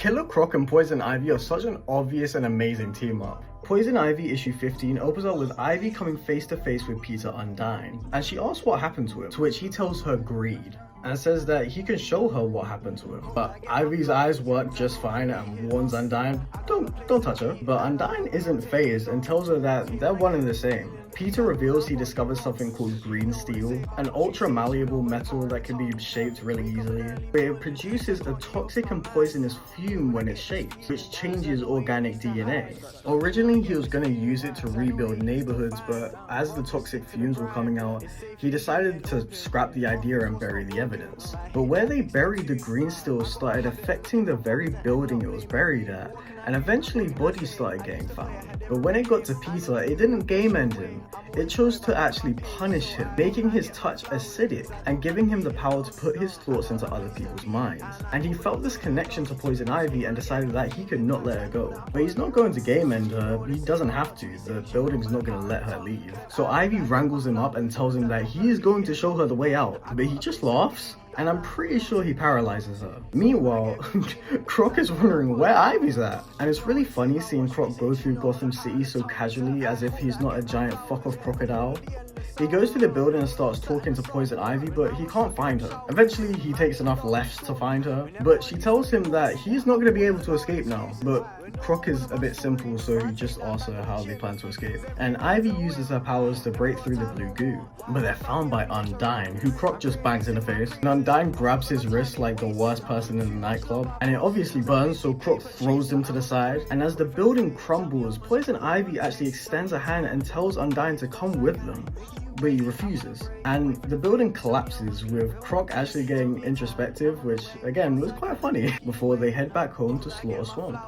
Killer Croc and Poison Ivy are such an obvious and amazing team up. Poison Ivy issue 15 opens up with Ivy coming face to face with Peter Undyne, and she asks what happened to him, to which he tells her greed, and says that he can show her what happened to him. But Ivy's eyes work just fine and warns Undyne, don't touch her. But Undyne isn't fazed and tells her that they're one and the same. Peter reveals he discovers something called green steel, an ultra malleable metal that can be shaped really easily. But it produces a toxic and poisonous fume when it's shaped, which changes organic DNA. Originally he was going to use it to rebuild neighborhoods, but as the toxic fumes were coming out, he decided to scrap the idea and bury the evidence. But where they buried the green steel started affecting the very building it was buried at, and eventually bodies started getting found. But when it got to Peter, it didn't game end him. It chose to actually punish him, making his touch acidic and giving him the power to put his thoughts into other people's minds. And he felt this connection to Poison Ivy and decided that he could not let her go. But he's not going to game end her, he doesn't have to, the building's not going to let her leave. So Ivy wrangles him up and tells him that he is going to show her the way out, but he just laughs. And I'm pretty sure he paralyzes her. Meanwhile, Croc is wondering where Ivy's at. And it's really funny seeing Croc go through Gotham City so casually as if he's not a giant fuck-off crocodile. He goes to the building and starts talking to Poison Ivy, but he can't find her. Eventually, he takes enough lefts to find her, but she tells him that he's not going to be able to escape now. But Croc is a bit simple, so he just asks her how they plan to escape. And Ivy uses her powers to break through the blue goo, but they're found by Undyne, who Croc just bangs in the face. And Undyne grabs his wrist like the worst person in the nightclub, and it obviously burns, so Croc throws him to the side. And as the building crumbles, Poison Ivy actually extends a hand and tells Undyne to come with them, but he refuses. And the building collapses, with Croc actually getting introspective, which again was quite funny, before they head back home to Slaughter Swamp.